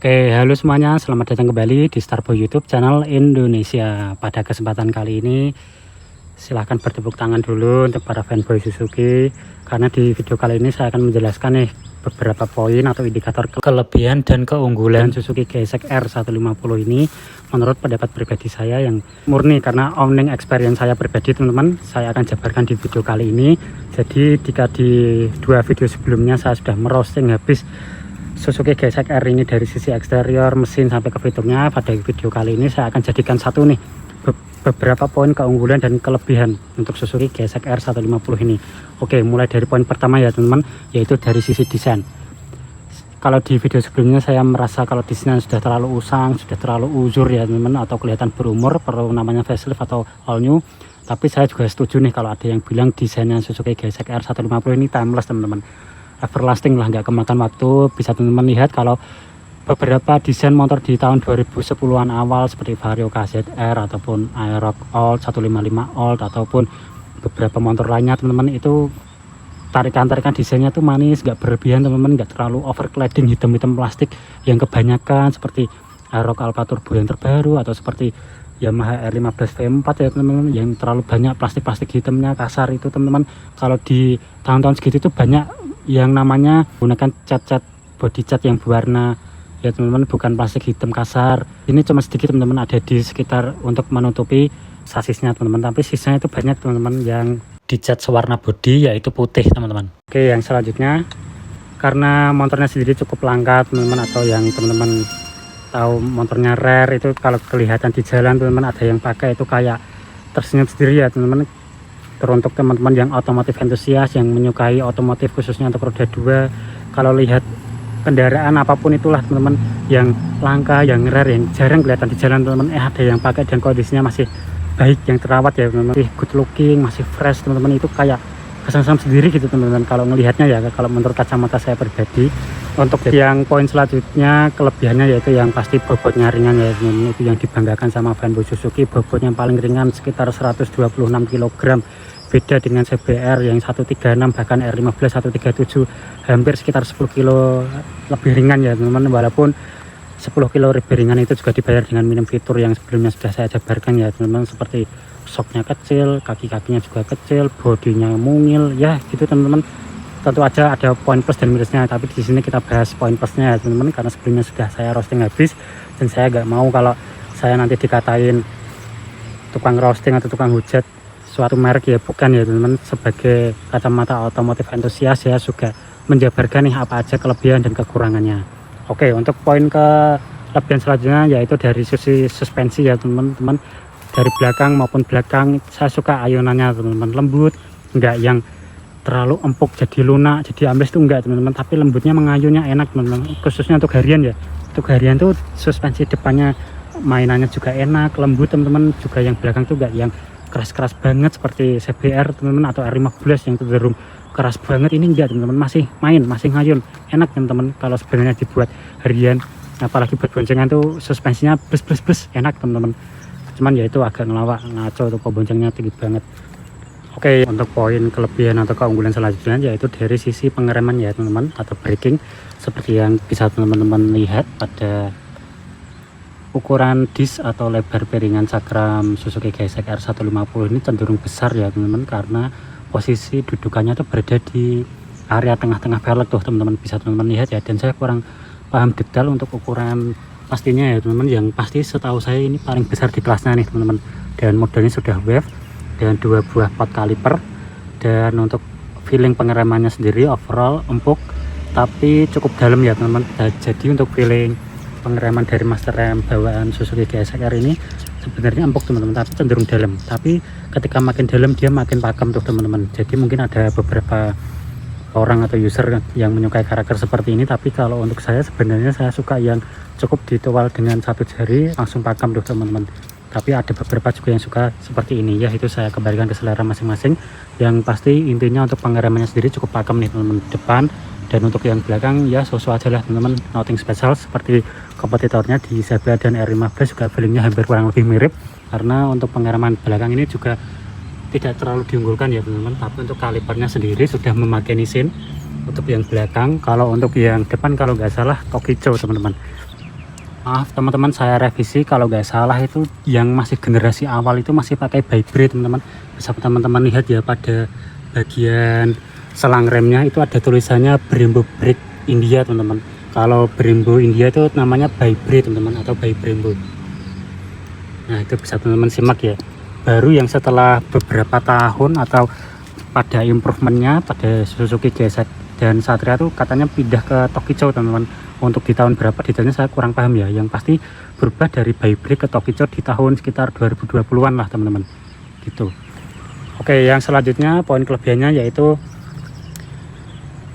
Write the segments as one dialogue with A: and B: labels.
A: Oke, halo semuanya, selamat datang kembali di Starboy YouTube channel Indonesia. Pada kesempatan kali ini, silahkan bertepuk tangan dulu untuk para fanboy Suzuki, karena di video kali ini saya akan menjelaskan nih beberapa poin atau indikator kelebihan dan keunggulan Suzuki GSX R 150 ini menurut pendapat pribadi saya yang murni karena owning experience saya pribadi, teman-teman. Saya akan jabarkan di video kali ini. Jadi jika di dua video sebelumnya saya sudah merosting habis Suzuki GSX R ini dari sisi eksterior, mesin sampai ke fiturnya, pada video kali ini saya akan jadikan satu nih beberapa poin keunggulan dan kelebihan untuk Suzuki GSX R 150 ini. Oke, mulai dari poin pertama ya teman-teman, yaitu dari sisi desain. Kalau di video sebelumnya saya merasa kalau desainnya sudah terlalu usang, sudah terlalu uzur ya teman-teman, atau kelihatan berumur, perlu namanya facelift atau all new. Tapi saya juga setuju nih kalau ada yang bilang desainnya Suzuki GSX R 150 ini timeless teman-teman, everlasting lah, nggak kemakan waktu. Bisa teman-teman lihat kalau beberapa desain motor di tahun 2010-an awal seperti Vario KZR ataupun Aerox Old 155 Old ataupun beberapa motor lainnya teman-teman, itu tarikan-tarikan desainnya tuh manis, nggak berlebihan teman-teman, nggak terlalu overcladding hitam-hitam plastik yang kebanyakan seperti Aerox Alpha Turbo yang terbaru atau seperti Yamaha R15 V4 ya teman-teman, yang terlalu banyak plastik-plastik hitamnya kasar itu teman-teman. Kalau di tahun-tahun segitu tuh banyak yang namanya gunakan cat body cat yang berwarna ya teman-teman, bukan plastik hitam kasar. Ini cuma sedikit teman-teman ada di sekitar untuk menutupi sasisnya teman-teman, tapi sisanya itu banyak teman-teman yang dicat sewarna body yaitu putih teman-teman. Oke, yang selanjutnya karena motornya sendiri cukup langka teman-teman, atau yang teman-teman tahu motornya rare itu kalau kelihatan di jalan teman-teman ada yang pakai itu kayak tersenyum sendiri ya teman-teman. Teruntuk teman-teman yang otomotif entusias, yang menyukai otomotif khususnya untuk roda 2, kalau lihat kendaraan apapun itulah teman-teman yang langka, yang rare, yang jarang kelihatan di jalan teman-teman, ada yang pakai dan kondisinya masih baik, yang terawat ya teman-teman, masih good looking, masih fresh teman-teman, itu kayak kesan-kesan sendiri gitu teman-teman kalau melihatnya ya, kalau menurut kacamata saya pribadi. Untuk yang poin selanjutnya kelebihannya yaitu yang pasti bobotnya ringan ya teman-teman, itu yang dibanggakan sama fanboy Suzuki. Bobotnya paling ringan sekitar 126 kg, beda dengan CBR yang 136, bahkan R15 137 hampir sekitar 10 kilo lebih ringan ya teman-teman. Walaupun 10 kilo lebih ringan itu juga dibayar dengan minim fitur yang sebelumnya sudah saya jabarkan ya teman-teman, seperti shocknya kecil, kaki-kakinya juga kecil, bodinya mungil ya gitu teman-teman. Tentu aja ada poin plus dan minusnya, tapi di sini kita bahas poin plusnya ya teman-teman, karena sebelumnya sudah saya roasting habis dan saya nggak mau kalau saya nanti dikatain tukang roasting atau tukang hujat suatu merek ya, bukan ya teman-teman. Sebagai kacamata otomotif entusias ya juga menjabarkan nih apa aja kelebihan dan kekurangannya. Oke, untuk poin kelebihan selanjutnya yaitu dari sisi suspensi ya teman-teman. Dari belakang maupun belakang saya suka ayunannya teman-teman, lembut, enggak yang terlalu empuk jadi lunak jadi ambles tuh enggak teman-teman, tapi lembutnya mengayunnya enak teman-teman. Khususnya untuk harian ya, untuk harian tuh suspensi depannya mainannya juga enak, lembut teman-teman. Juga yang belakang tuh enggak yang keras-keras banget seperti CBR teman-teman atau R15 yang cenderung keras banget. Ini enggak teman-teman, masih main, masih ngayun, enak teman-teman. Kalau sebenarnya dibuat harian apalagi buat boncengan tuh suspensinya plus enak teman-teman. Cuman ya itu agak ngelawak, ngaco tuh pemboncengnya tinggi banget. Oke, untuk poin kelebihan atau keunggulan selanjutnya yaitu dari sisi pengereman ya teman-teman, atau braking. Seperti yang bisa teman-teman lihat pada ukuran disk atau lebar piringan cakram Suzuki GSX R 150 ini cenderung besar ya teman-teman, karena posisi dudukannya tuh berada di area tengah-tengah velg tuh teman-teman, bisa teman-teman lihat ya. Dan saya kurang paham detail untuk ukuran pastinya ya teman-teman, yang pasti setahu saya ini paling besar di kelasnya nih teman-teman. Dan modelnya sudah wave dengan 2 buah pot kaliper, dan untuk feeling pengeremannya sendiri overall empuk tapi cukup dalam ya teman-teman. Jadi untuk feeling pengereman dari master rem bawaan Suzuki GSX R ini sebenarnya empuk teman-teman, tapi cenderung dalam. Tapi ketika makin dalam dia makin pakem tuh teman-teman. Jadi mungkin ada beberapa orang atau user yang menyukai karakter seperti ini, tapi kalau untuk saya sebenarnya saya suka yang cukup ditual dengan satu jari langsung pakem tuh teman-teman. Tapi ada beberapa juga yang suka seperti ini ya, itu saya kembalikan ke selera masing-masing. Yang pasti intinya untuk pengeremannya sendiri cukup pakem nih teman-teman depan. Dan untuk yang belakang ya so-so aja lah teman-teman, nothing special. Seperti kompetitornya di CBR dan R15 juga feelingnya hampir kurang lebih mirip, karena untuk pengereman belakang ini juga tidak terlalu diunggulkan ya teman-teman. Tapi untuk kalipernya sendiri sudah memakai Nissin untuk yang belakang. Kalau untuk yang depan kalau nggak salah Tokicho teman-teman. Maaf teman-teman, saya revisi, kalau nggak salah itu yang masih generasi awal itu masih pakai Beyblade teman-teman. Bisa teman-teman lihat ya, pada bagian selang remnya itu ada tulisannya Brembo Brake India teman-teman. Kalau Brembo India itu namanya Beyblade teman-teman, atau Brembo. Nah itu bisa teman-teman simak ya. Baru yang setelah beberapa tahun atau pada improvementnya pada Suzuki GSX dan Satria tuh katanya pindah ke Tokicho teman-teman. Untuk di tahun berapa detailnya saya kurang paham ya. Yang pasti berubah dari Beyblade ke Tokicho di tahun sekitar 2020-an lah teman-teman gitu. Oke, yang selanjutnya poin kelebihannya yaitu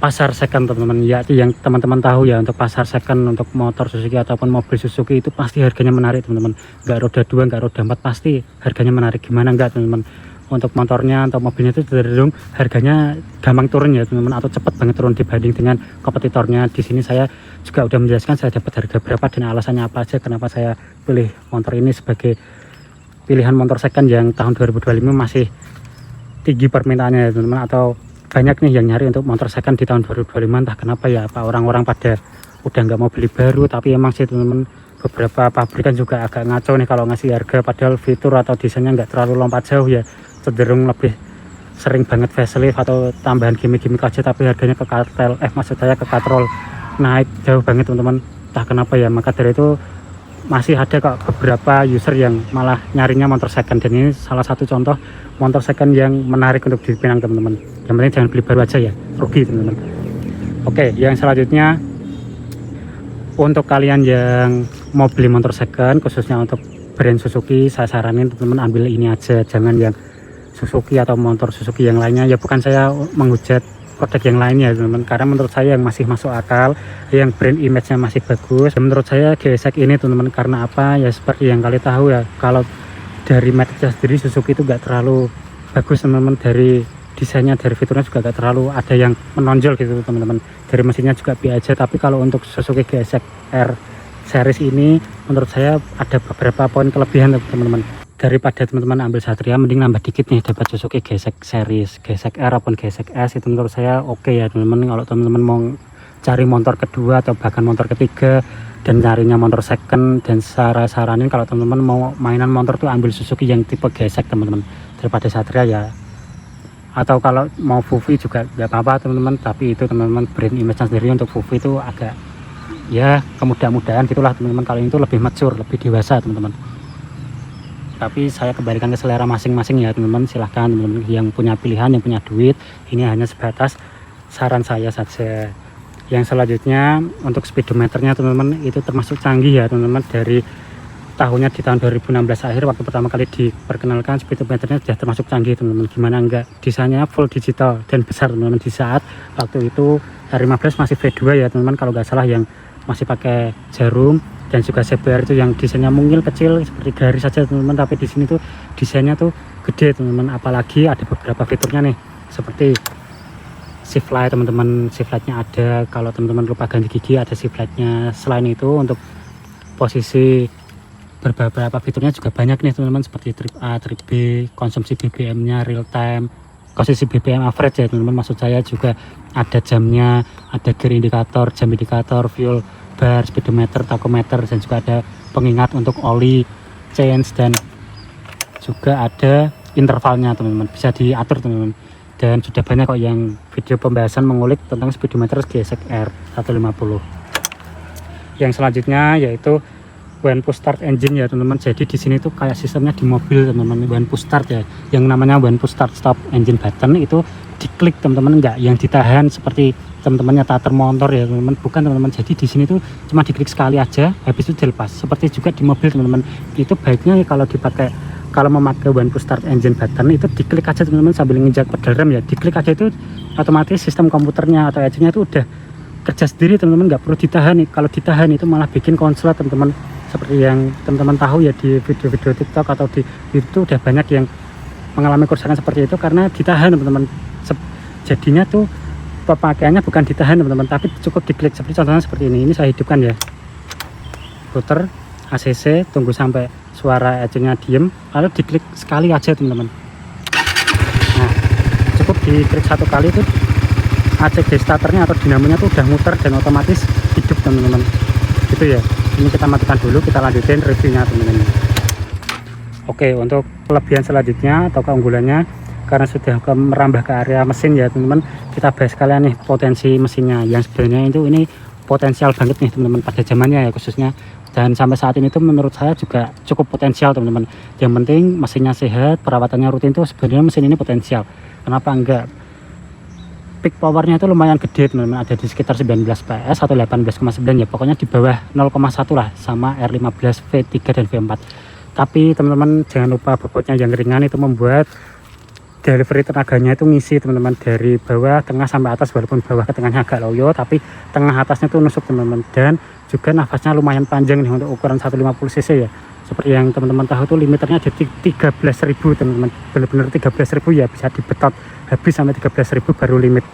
A: pasar second teman-teman. Yaitu yang teman-teman tahu ya, untuk pasar second untuk motor Suzuki ataupun mobil Suzuki itu pasti harganya menarik teman-teman. Nggak roda 2, nggak roda 4, pasti harganya menarik. Gimana enggak teman-teman? Untuk motornya atau mobilnya itu cenderung harganya gampang turun ya teman-teman, atau cepat banget turun dibanding dengan kompetitornya. Di sini saya juga udah menjelaskan saya dapat harga berapa dan alasannya apa aja kenapa saya pilih motor ini sebagai pilihan motor second yang tahun 2025 masih tinggi permintaannya ya teman-teman, atau banyak nih yang nyari untuk motor second di tahun 2025. Entah kenapa ya, apa orang-orang pada udah nggak mau beli baru. Tapi emang sih teman-teman, beberapa pabrikan juga agak ngaco nih kalau ngasih harga, padahal fitur atau desainnya nggak terlalu lompat jauh ya, cenderung lebih sering banget facelift atau tambahan gimmick-gimmick aja, tapi harganya ke kartel, maksud saya ke katrol, naik jauh banget teman-teman. Entah kenapa ya, maka dari itu masih ada kok beberapa user yang malah nyarinya motor second, dan ini salah satu contoh motor second yang menarik untuk dipinang teman-teman. Yang penting jangan beli baru aja ya, rugi teman-teman. Oke, yang selanjutnya untuk kalian yang mau beli motor second khususnya untuk brand Suzuki, saya saranin teman-teman ambil ini aja, jangan yang Suzuki atau motor Suzuki yang lainnya. Ya bukan saya menghujat produk yang lainnya teman-teman, karena menurut saya yang masih masuk akal, yang brand image-nya masih bagus. Dan menurut saya GSX ini teman-teman, karena apa ya, seperti yang kalian tahu ya, kalau dari metiknya sendiri Suzuki itu gak terlalu bagus teman-teman. Dari desainnya, dari fiturnya juga gak terlalu ada yang menonjol gitu teman-teman. Dari mesinnya juga biasa. Tapi kalau untuk Suzuki GSX R series ini menurut saya ada beberapa poin kelebihan teman-teman. Daripada teman-teman ambil Satria, mending nambah dikit nih dapat Suzuki GSX series, GSX R ataupun GSX S. Itu menurut saya oke ya teman-teman. Kalau teman-teman mau cari motor kedua atau bahkan motor ketiga dan carinya motor second, dan saranin kalau teman-teman mau mainan motor tuh ambil Suzuki yang tipe GSX teman-teman, daripada Satria ya. Atau kalau mau Fufi juga nggak apa-apa teman-teman, tapi itu teman-teman brand image sendiri untuk Fufi itu agak ya kemudahan gitulah teman-teman. Kalau itu lebih mature, lebih dewasa teman-teman. Tapi saya kembalikan ke selera masing-masing ya teman-teman. Silahkan teman-teman yang punya pilihan, yang punya duit, ini hanya sebatas saran saya saja. Yang selanjutnya untuk speedometernya teman-teman, itu termasuk canggih ya teman-teman. Dari tahunnya di tahun 2016 akhir, waktu pertama kali diperkenalkan, speedometernya sudah termasuk canggih teman-teman. Gimana enggak, desainnya full digital dan besar teman-teman. Di saat waktu itu R15 masih V2 ya teman-teman, kalau nggak salah, yang masih pakai jarum. Dan juga CBR itu yang desainnya mungil kecil seperti garis saja teman-teman, tapi di sini tuh desainnya tuh gede teman-teman. Apalagi ada beberapa fiturnya nih, seperti shift light teman-teman. Shift lightnya ada, kalau teman-teman lupa ganti gigi ada shift lightnya. Selain itu untuk posisi beberapa fiturnya juga banyak nih teman-teman, seperti trip A, trip B, konsumsi BBM nya real time, posisi BBM average ya teman-teman. Maksud saya juga ada jamnya, ada gear indikator, jam indikator, fuel bar, speedometer, tachometer, dan juga ada pengingat untuk oli change, dan juga ada intervalnya teman-teman, bisa diatur teman-teman. Dan sudah banyak kok yang video pembahasan mengulik tentang speedometer GSX R 150. Yang selanjutnya yaitu one push start engine ya teman-teman. Jadi di sini tuh kayak sistemnya di mobil teman-teman, one push start ya. Yang namanya one push start stop engine button itu diklik teman-teman, enggak yang ditahan seperti teman-temannya starter motor ya teman-teman, bukan teman-teman. Jadi di sini tuh cuma diklik sekali aja, habis itu dilepas. Seperti juga di mobil teman-teman. Itu baiknya kalau dipakai, kalau memakai one push start engine button itu diklik aja teman-teman sambil nginjak pedal rem ya, diklik aja, itu otomatis sistem komputernya atau engine-nya itu udah kerja sendiri teman-teman, nggak perlu ditahan nih. Kalau ditahan itu malah bikin konslet teman-teman, seperti yang teman-teman tahu ya di video-video TikTok atau di itu udah banyak yang mengalami kerusakan seperti itu karena ditahan teman-teman. Jadinya tuh pemakaiannya bukan ditahan teman-teman, tapi cukup diklik. Seperti contohnya seperti ini saya hidupkan ya, puter ACC, tunggu sampai suara engine-nya diem, lalu diklik sekali aja teman-teman. Nah cukup diklik satu kali itu ACC starternya atau dinamonya tuh udah muter dan otomatis hidup teman-teman, gitu ya. Ini kita matikan dulu, kita lanjutin reviewnya teman-teman. Oke, untuk kelebihan selanjutnya atau keunggulannya, karena sudah merambah ke area mesin ya teman-teman, kita bahas kalian nih potensi mesinnya yang sebenarnya itu ini potensial banget nih teman-teman pada zamannya ya khususnya, dan sampai saat ini tuh menurut saya juga cukup potensial teman-teman. Yang penting mesinnya sehat, perawatannya rutin, tuh sebenarnya mesin ini potensial. Kenapa enggak? Peak powernya itu lumayan gede teman-teman, ada di sekitar 19 PS atau 18,9 ya, pokoknya di bawah 0,1 lah sama R15 V3 dan V4. Tapi teman-teman jangan lupa bobotnya yang ringan itu membuat delivery tenaganya itu ngisi teman-teman, dari bawah tengah sampai atas, walaupun bawah ke tengahnya agak loyo tapi tengah atasnya tuh nusuk teman-teman. Dan juga nafasnya lumayan panjang nih untuk ukuran 150 cc ya. Seperti yang teman-teman tahu tuh limiternya ada 13.000 teman-teman, bener-bener 13.000 ya, bisa dibetot habis sampai 13.000 baru limit.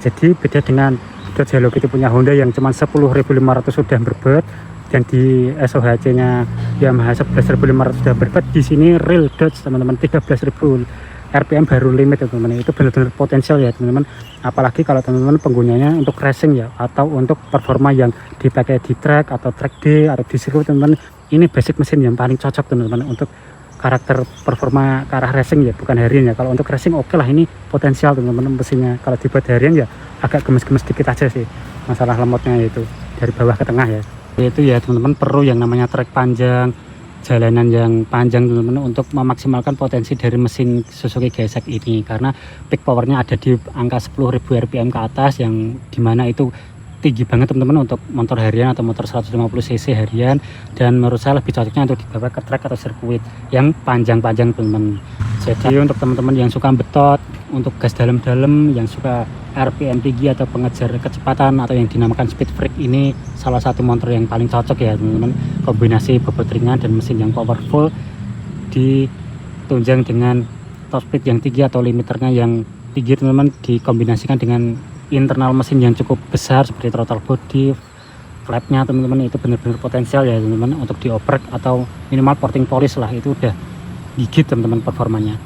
A: Jadi beda dengan Dodge Hello Kitty punya Honda yang cuma 10.500 sudah berbet, dan di SOHC nya Yamaha 11.500 sudah berbet. Di sini real Dodge teman-teman 13.000 RPM baru limit ya teman-teman. Itu benar-benar potensial ya teman-teman, apalagi kalau teman-teman penggunanya untuk racing ya, atau untuk performa yang dipakai di track atau track day atau di sirkuit teman-teman. Ini basic mesin yang paling cocok teman-teman untuk karakter performa ke arah racing ya, bukan harian ya. Kalau untuk racing oke lah, ini potensial teman-teman mesinnya. Kalau dibuat harian ya agak gemes-gemes dikit aja sih masalah lemotnya, itu dari bawah ke tengah ya. Itu ya teman-teman perlu yang namanya trek panjang, jalanan yang panjang teman-teman untuk memaksimalkan potensi dari mesin Suzuki GSX ini, karena peak powernya ada di angka 10.000 rpm ke atas, yang dimana itu tinggi banget teman-teman untuk motor harian atau motor 150 cc harian. Dan menurut saya lebih cocoknya untuk dibawa ke trek atau sirkuit yang panjang-panjang teman-teman. Jadi untuk teman-teman yang suka betot, untuk gas dalam-dalam, yang suka RPM tinggi atau pengejar kecepatan atau yang dinamakan speed freak, ini salah satu motor yang paling cocok ya teman-teman. Kombinasi bobot ringan dan mesin yang powerful ditunjang dengan top speed yang tinggi atau limiternya yang tinggi teman-teman, dikombinasikan dengan internal mesin yang cukup besar seperti throttle body, flapnya teman-teman, itu benar-benar potensial ya teman-teman untuk dioprek atau minimal porting polish lah, itu udah gigit teman-teman performanya.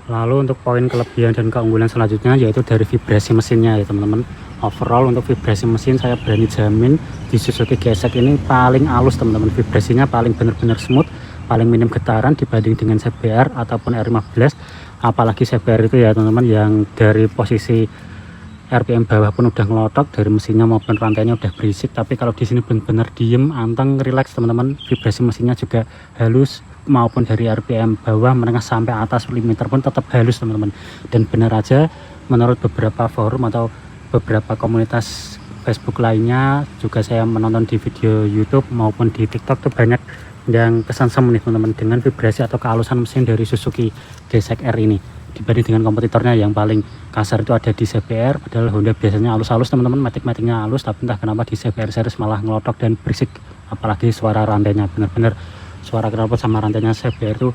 A: Lalu untuk poin kelebihan dan keunggulan selanjutnya yaitu dari vibrasi mesinnya ya teman-teman. Overall untuk vibrasi mesin saya berani jamin di Suzuki GSX ini paling halus teman-teman, vibrasinya paling benar-benar smooth, paling minim getaran dibanding dengan CBR ataupun R15. Apalagi CBR itu ya teman-teman, yang dari posisi RPM bawah pun udah ngelotok, dari mesinnya maupun rantainya udah berisik. Tapi kalau di sini benar-benar diem, anteng, relax teman-teman. Vibrasi mesinnya juga halus, maupun dari RPM bawah menengah sampai atas limiter pun tetap halus teman-teman. Dan benar aja menurut beberapa forum atau beberapa komunitas Facebook lainnya, juga saya menonton di video YouTube maupun di TikTok tuh banyak yang kesan nih teman-teman dengan vibrasi atau kehalusan mesin dari Suzuki GSX R ini dibanding dengan kompetitornya yang paling kasar itu ada di CBR. Padahal Honda biasanya halus-halus teman-teman, matic-maticnya halus, tapi entah kenapa di CBR series malah ngelotok dan berisik. Apalagi suara rantainya, benar-benar suara knalpot sama rantainya CBR itu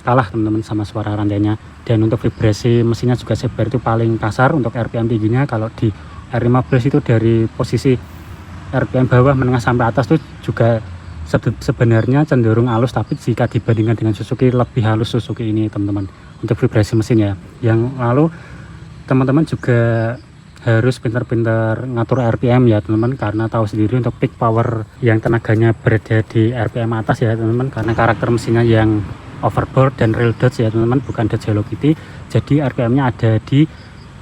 A: kalah teman-teman sama suara rantainya. Dan untuk vibrasi mesinnya juga CBR itu paling kasar untuk RPM tingginya. Kalau di R15 itu dari posisi RPM bawah menengah sampai atas tuh juga sebenarnya cenderung halus, tapi jika dibandingkan dengan Suzuki lebih halus Suzuki ini teman-teman untuk vibrasi mesin ya. Yang lalu teman-teman juga harus pintar-pintar ngatur RPM ya teman-teman, karena tahu sendiri untuk peak power yang tenaganya berada di RPM atas ya teman-teman, karena karakter mesinnya yang overboard dan real Dodge ya teman-teman, bukan Dodge Hello Kitty. Jadi RPM-nya ada di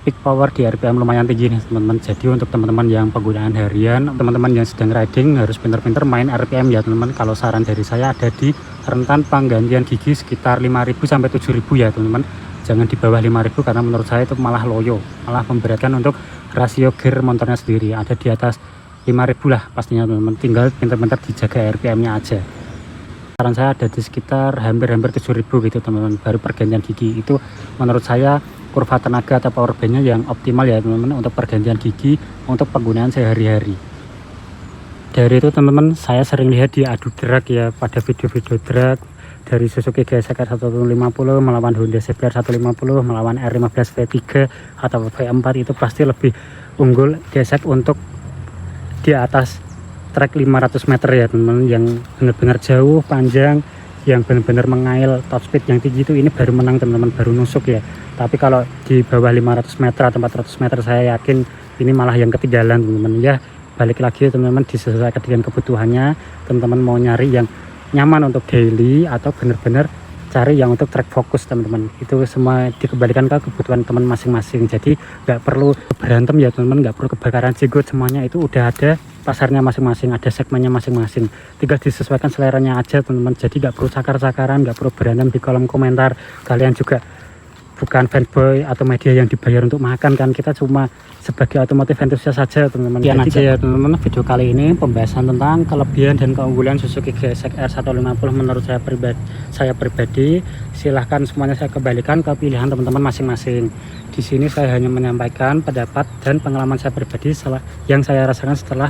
A: peak power di RPM lumayan tinggi nih teman-teman. Jadi untuk teman-teman yang penggunaan harian, teman-teman yang sedang riding harus pintar-pintar main RPM ya teman-teman. Kalau saran dari saya ada di rentan penggantian gigi sekitar 5.000 sampai 7.000 ya teman-teman. Jangan di bawah 5.000 karena menurut saya itu malah loyo, malah memberatkan untuk rasio gear motornya sendiri. Ada di atas 5.000 lah pastinya teman-teman, tinggal pintar-pintar dijaga RPM-nya aja. Saran saya ada di sekitar hampir 7.000 gitu teman-teman, baru pergantian gigi. Itu menurut saya kurva tenaga atau power bandnya yang optimal ya teman-teman untuk pergantian gigi untuk penggunaan sehari-hari. Dari itu teman-teman, saya sering lihat di adu drag ya, pada video-video drag dari Suzuki GSX 150 melawan Honda CBR 150 melawan R15 V3 atau V4, itu pasti lebih unggul GSX untuk di atas trek 500 meter ya teman-teman, yang benar-benar jauh, panjang, yang benar-benar mengail top speed yang tinggi itu ini baru menang teman-teman, baru nusuk ya. Tapi kalau di bawah 500 meter atau 400 meter saya yakin ini malah yang ketinggalan teman-teman ya. balik lagi teman-teman, disesuaikan dengan kebutuhannya. Teman-teman mau nyari yang nyaman untuk daily atau bener-bener cari yang untuk track fokus teman-teman, itu semua dikembalikan ke kebutuhan teman masing-masing. Jadi nggak perlu berantem ya teman-teman, nggak perlu kebakaran jenggot, semuanya itu udah ada pasarnya masing-masing, ada segmennya masing-masing, tinggal disesuaikan seleranya aja teman-teman. Jadi nggak perlu cakar-cakaran, nggak perlu berantem di kolom komentar. Kalian juga bukan fanboy atau media yang dibayar untuk makan kan, kita cuma sebagai otomotif enthusiast saja teman-teman. Sekian aja ya teman-teman video kali ini, pembahasan tentang kelebihan dan keunggulan Suzuki GSX-R 150 menurut saya pribadi. Silahkan semuanya saya kembalikan ke pilihan teman-teman masing-masing. Di sini saya hanya menyampaikan pendapat dan pengalaman saya pribadi yang saya rasakan setelah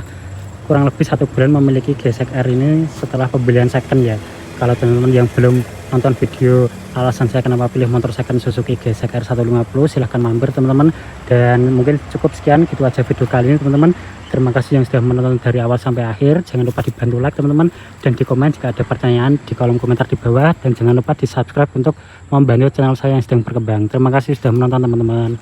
A: kurang lebih 1 bulan memiliki GSX-R ini setelah pembelian second ya. Kalau teman-teman yang belum nonton video alasan saya kenapa pilih motor second Suzuki GSX-R 150, silahkan mampir teman-teman. Dan mungkin cukup sekian gitu aja video kali ini teman-teman. Terima kasih yang sudah menonton dari awal sampai akhir. Jangan lupa dibantu like teman-teman, dan di komen jika ada pertanyaan di kolom komentar di bawah. Dan jangan lupa di subscribe untuk membantu channel saya yang sedang berkembang. Terima kasih sudah menonton teman-teman.